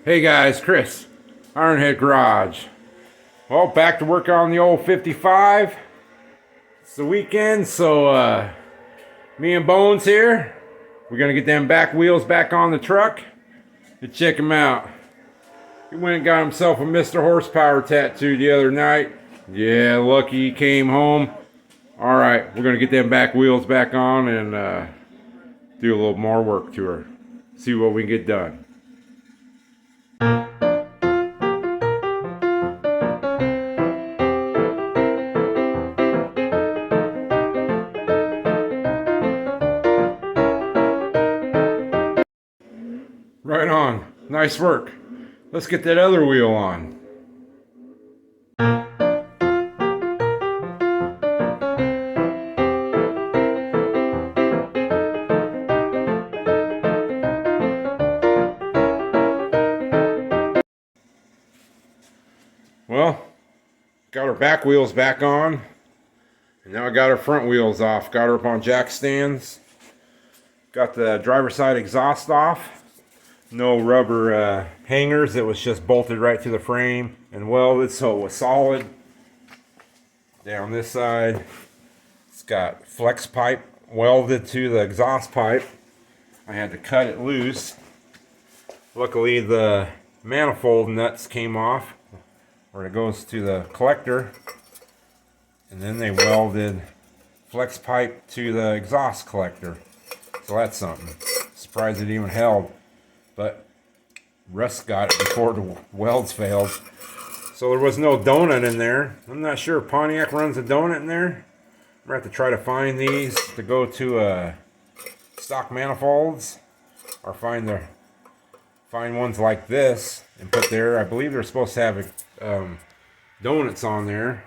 Hey guys, Chris, Ironhead Garage. Well, back to work on the old 55. It's the weekend, so me and Bones here, we're gonna get them back wheels back on the truck and check him out. He went and got himself a Mr. Horsepower tattoo the other night. Yeah, lucky he came home. All right, we're gonna get them back wheels back on and do a little more work to her. See what we can get done. Right on. Nice work. Let's get that other wheel on. Well, got her back wheels back on. And now I got her front wheels off. Got her up on jack stands. Got the driver's side exhaust off. No rubber hangers. It was just bolted right to the frame and welded, so it was solid. Down this side, it's got flex pipe welded to the exhaust pipe. I had to cut it loose. Luckily, the manifold nuts came off, where it goes to the collector, and then they welded flex pipe to the exhaust collector. So that's something. Surprised it even held. But Russ got it before the welds failed. So there was no donut in there. I'm not sure if Pontiac runs a donut in there. I'm going to have to try to find these to go to stock manifolds. Or find ones like this and put there. I believe they're supposed to have donuts on there.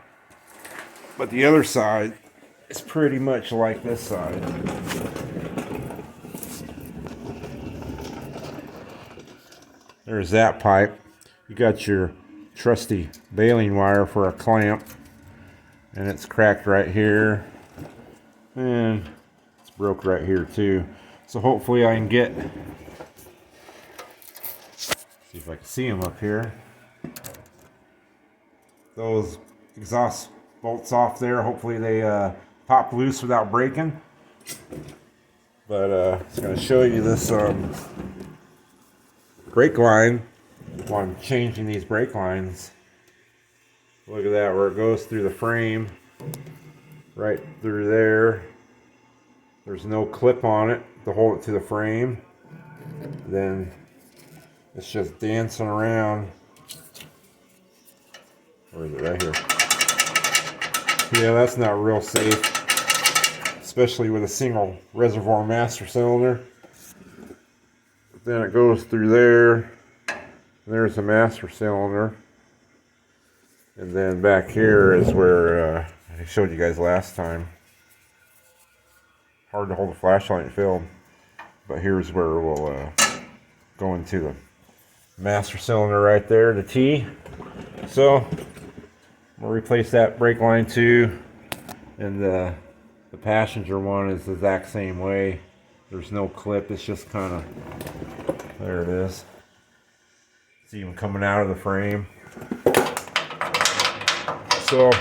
But the other side is pretty much like this side. There's that pipe. You got your trusty baling wire for a clamp, and it's cracked right here, and it's broke right here too. So hopefully I can see if I can see them up here. Those exhaust bolts off there. Hopefully they pop loose without breaking. But I'm going to show you this brake line while I'm changing these brake lines. Look at that, where it goes through the frame, right through there. There's no clip on it to hold it to the frame. Then it's just dancing around. Where is it? Right here. Yeah, that's not real safe, especially with a single reservoir master cylinder. Then it goes through there. There's the master cylinder. And then back here is where I showed you guys last time. Hard to hold a flashlight in film. But here's where we'll go into the master cylinder right there, the T. So we'll replace that brake line too. And the passenger one is the exact same way. There's no clip, it's just kind of, there it is. It's even coming out of the frame. So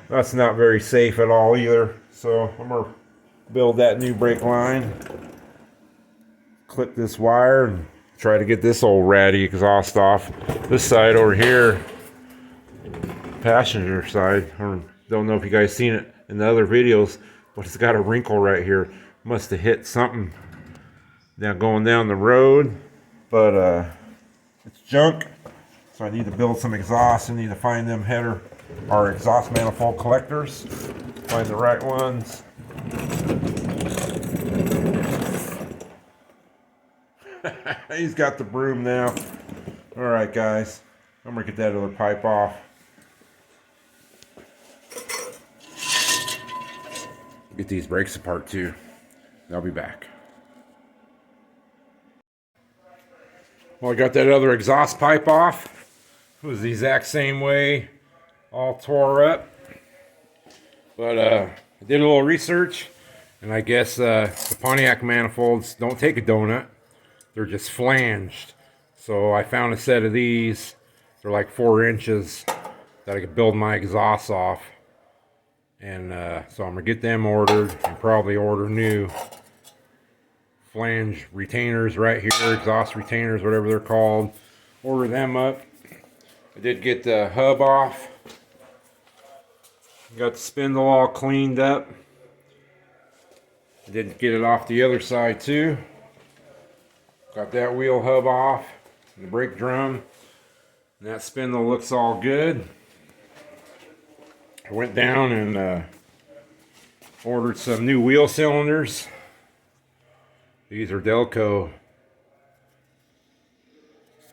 that's not very safe at all either. So I'm going to build that new brake line, clip this wire, and try to get this old ratty exhaust off. This side over here, passenger side, I don't know if you guys seen it in the other videos, but it's got a wrinkle right here. Must have hit something now going down the road, but it's junk. So I need to build some exhaust. I need to find them header or exhaust manifold collectors, find the right ones. He's got the broom now. All right, guys, I'm gonna get that other pipe off. Get these brakes apart too. I'll be back. Well, I got that other exhaust pipe off. It was the exact same way, all tore up. But I did a little research, and I guess the Pontiac manifolds don't take a donut. They're just flanged. So I found a set of these. They're like 4 inches that I could build my exhaust off. And so I'm gonna get them ordered and probably order new flange retainers right here, exhaust retainers, whatever they're called. Order them up. I did get the hub off. Got the spindle all cleaned up. I did get it off the other side too. Got that wheel hub off, the brake drum, and that spindle looks all good. I went down and ordered some new wheel cylinders. These are Delco,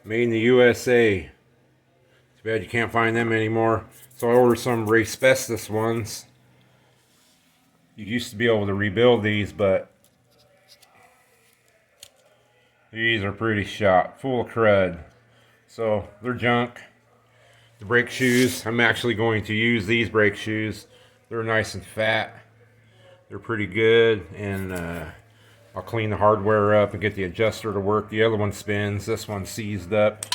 made in the USA. Too bad you can't find them anymore. So I ordered some asbestos ones. You used to be able to rebuild these, but these are pretty shot, full of crud. So they're junk. The brake shoes, I'm actually going to use these brake shoes. They're nice and fat. They're pretty good, and I'll clean the hardware up and get the adjuster to work. The other one spins, this one's seized up.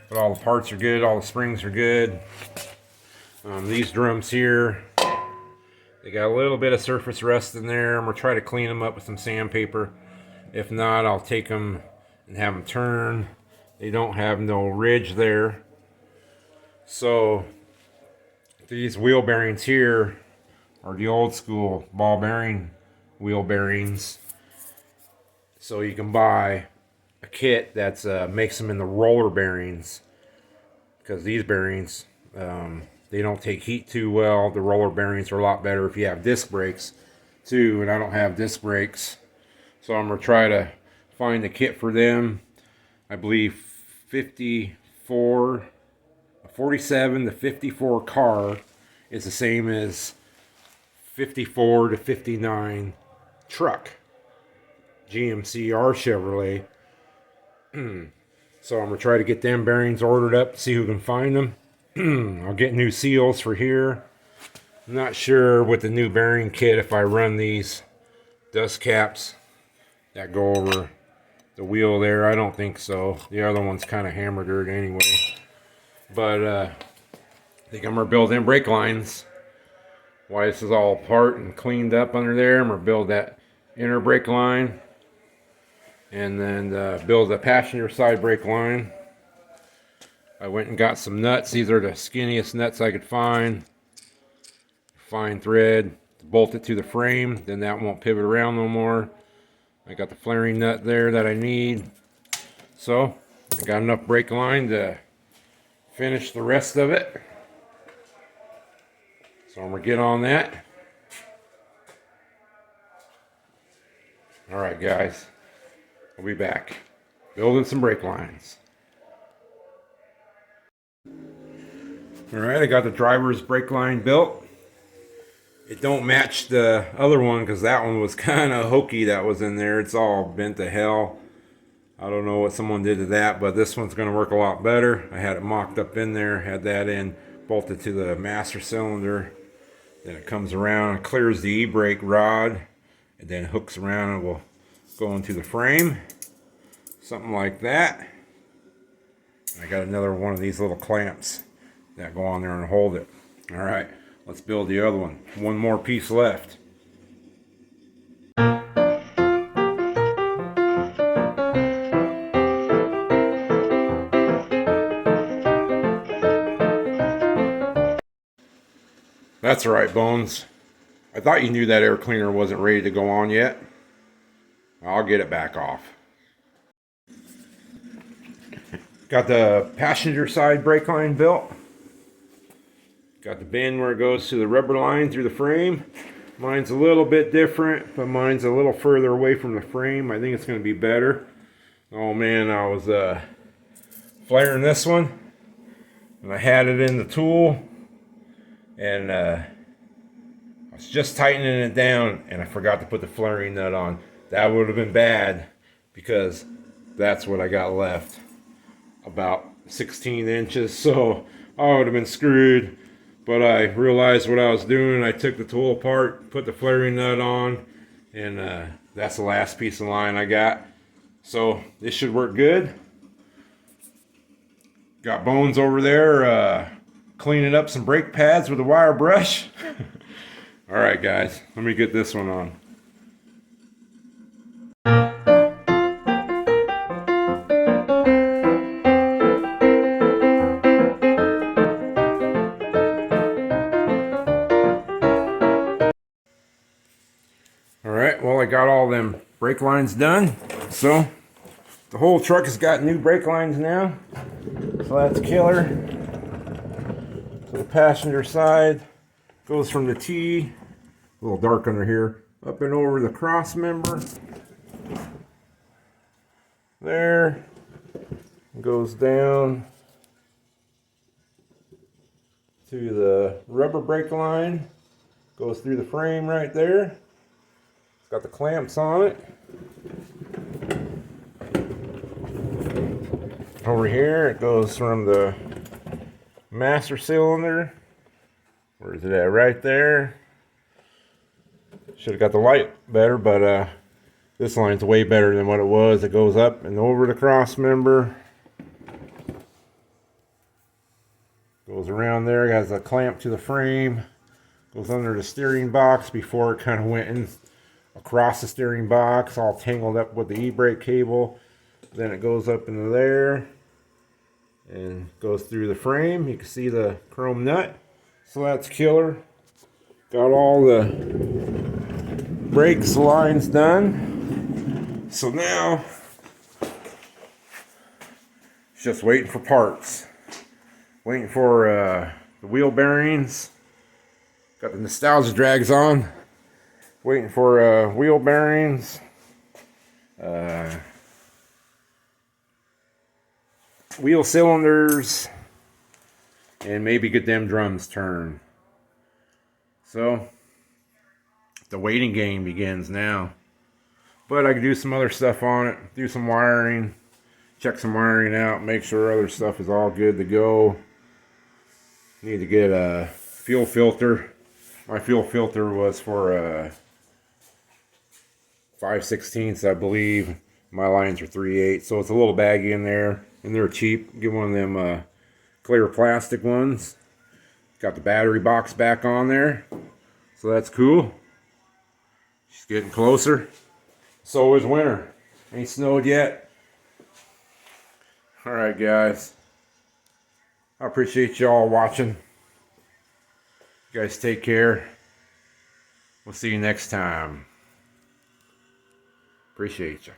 But all the parts are good, all the springs are good. These drums here, they got a little bit of surface rust in there. I'm going to try to clean them up with some sandpaper. If not, I'll take them and have them turn. They don't have no ridge there. So these wheel bearings here are the old school ball bearing wheel bearings. So you can buy a kit that's makes them in the roller bearings, because these bearings they don't take heat too well. The roller bearings are a lot better if you have disc brakes too, and I don't have disc brakes, so I'm gonna try to find a kit for them. I believe 47 to 54 car is the same as 54 to 59 truck, GMC or Chevrolet. So I'm gonna try to get them bearings ordered up, see who can find them. I'll get new seals for here. I'm not sure with the new bearing kit if I run these dust caps that go over the wheel there. I don't think so. The other one's kind of hammered dirt anyway. But I think I'm gonna build in brake lines. Why this is all apart and cleaned up under there, I'm gonna build that inner brake line, and then build the passenger side brake line. I went and got some nuts. These are the skinniest nuts I could find. Fine thread, bolt it to the frame, then that won't pivot around no more. I got the flaring nut there that I need. So I got enough brake line to finish the rest of it. So I'm gonna get on that. Alright guys, I'll be back building some brake lines. Alright, I got the driver's brake line built. It don't match the other one because that one was kind of hokey that was in there. It's all bent to hell. I don't know what someone did to that, but this one's going to work a lot better. I had it mocked up in there, had that in, bolted to the master cylinder. Then it comes around and clears the e-brake rod, and then hooks around and will go into the frame. Something like that. I got another one of these little clamps that go on there and hold it. Alright, let's build the other one. One more piece left. That's alright, Bones. I thought you knew that air cleaner wasn't ready to go on yet. I'll get it back off. Got the passenger side brake line built. Got the bend where it goes to the rubber line through the frame. Mine's a little bit different, but mine's a little further away from the frame. I think it's going to be better. Oh man, I was flaring this one, and I had it in the tool, and I was just tightening it down, and I forgot to put the flaring nut on. That would have been bad, because that's what I got left. About 16 inches, so I would have been screwed. But I realized what I was doing. I took the tool apart, put the flaring nut on, and that's the last piece of line I got. So this should work good. Got Bones over there cleaning up some brake pads with a wire brush. Alright guys, let me get this one on. Alright, well I got all them brake lines done. So the whole truck has got new brake lines now. So that's killer. So the passenger side goes from the T, a little dark under here, up and over the cross member. There. Goes down to the rubber brake line. Goes through the frame right there. It's got the clamps on it. Over here it goes from the master cylinder. Where is it at? Right there. Should have got the light better, but this line's way better than what it was. It goes up and over the cross member. Goes around there, has a clamp to the frame. Goes under the steering box before it kind of went in across the steering box, all tangled up with the e-brake cable. Then it goes up into there and goes through the frame. You can see the chrome nut. So that's killer. Got all the brakes lines done. So now it's just waiting for parts. Waiting for the wheel bearings. Got the nostalgia drags on. Waiting for wheel bearings. Wheel cylinders. And maybe get them drums turned. So the waiting game begins now. But I can do some other stuff on it. Do some wiring. Check some wiring out. Make sure other stuff is all good to go. Need to get a fuel filter. My fuel filter was for 5/16, I believe. My lines are 3/8, so it's a little baggy in there, and they're cheap. Get one of them clear plastic ones. Got the battery box back on there, so that's cool. She's getting closer. So is winter. Ain't snowed yet. All right, guys. I appreciate y'all watching. You guys take care. We'll see you next time. Appreciate you.